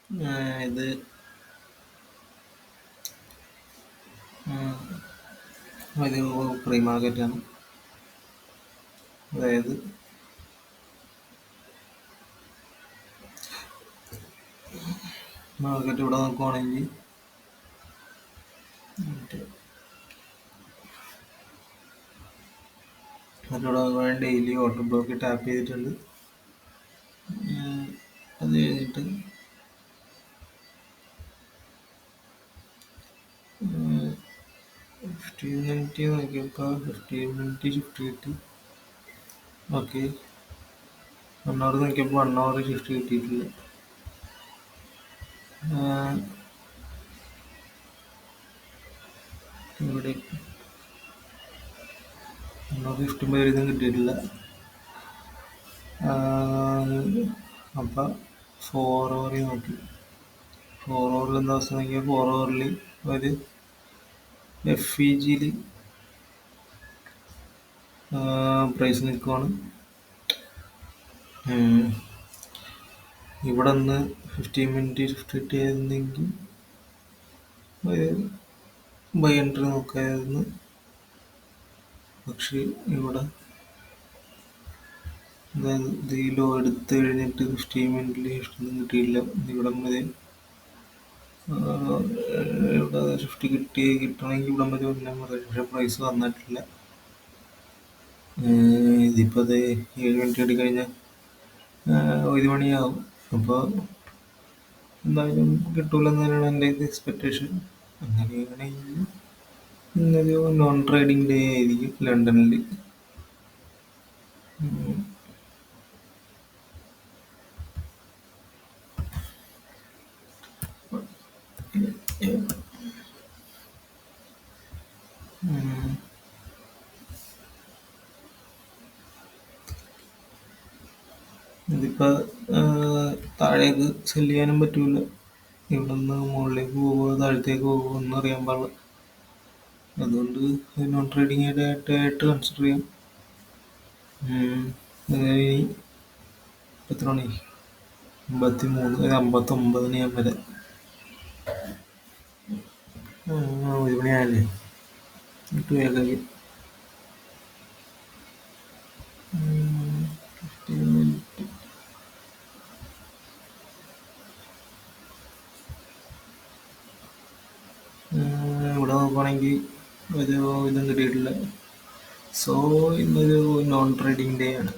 ഇത് ഒരു പ്രീ മാർക്കറ്റാണ്. അതായത് മാർക്കറ്റ് ഇവിടെ നോക്കുവാണെങ്കിൽ മറ്റിവിടെ ഡെയിലി ഓട്ടോ ബ്ലോക്ക് ടാപ്പ് ചെയ്തിട്ടുണ്ട്. അത് കഴിഞ്ഞിട്ട് 15 മിനിറ്റ് നോക്കിയപ്പോൾ 15 മിനിറ്റ് ഷിഫ്റ്റ് കിട്ടി. ഓക്കെ, 1 അവർ നോക്കിയപ്പോൾ 1 അവർ ഷിഫ്റ്റ് കിട്ടിയിട്ടില്ല. ഇവിടെ 1 അവർ ഷിഫ്റ്റും ഇതും കിട്ടിയിട്ടില്ല. അപ്പം 4 അവർ നോക്കി. 4 അവറിൽ എന്താ അവസ്ഥ നോക്കിയാൽ 4 അവറിൽ ഒരു FEGയിൽ പ്രൈസ് നിൽക്കുവാണ്. ഇവിടെ നിന്ന് 15 മിനിറ്റ് ഷിഫ്റ്റ് കിട്ടിയായിരുന്നെങ്കിൽ ഒരു ബൈ എൻട്രി നോക്കായിരുന്നു. പക്ഷെ ഇവിടെ അതായത് ഈ ലോ എടുത്ത് കഴിഞ്ഞിട്ട് 15 മിനിറ്റിൽ ഷിഫ്റ്റൊന്നും കിട്ടിയില്ല. ഇവിടെ വരെ ഇവിടെ ഷിഫ്റ്റ് കിട്ടണമെങ്കിൽ ഇവിടെ വരെ ഒന്നാം പക്ഷെ പ്രൈസ് വന്നിട്ടില്ല. ഇതിപ്പോൾ അത് 7 മിനിറ്റ് എടുക്കഴിഞ്ഞാൽ 1 മണിയാവും. അപ്പോൾ എന്തായാലും കിട്ടൂലെന്ന് തന്നെയാണ് എൻ്റെ എക്സ്പെക്റ്റേഷൻ. അങ്ങനെയാണെങ്കിൽ ഇന്നൊരു നോൺ ട്രേഡിംഗ് ഡേ ആയിരിക്കും ലണ്ടനിൽ. ഇതിപ്പോൾ താഴേക്ക് സെല് ചെയ്യാനും പറ്റൂല. ഇവിടെ നിന്ന് മുകളിലേക്ക് പോകുമോ താഴത്തേക്ക് പോകുമോ ഒന്നും അറിയാൻ പാടില്ല. അതുകൊണ്ട് നോൺ ട്രേഡിംഗ് ആയിട്ട് കൺസിഡർ ചെയ്യാം. എത്ര മണി? 53, 59 ഞാൻ വരെ 1 മണിയായല്ലേ, എന്നിട്ട് വേഗം 15 മിനിറ്റ് ഇവിടെ നോക്കുവാണെങ്കിൽ ഒരു ഇതും കിട്ടിയിട്ടില്ല. സോ ഇന്നൊരു നോൺ ട്രേഡിംഗ് ഡേ ആണ്.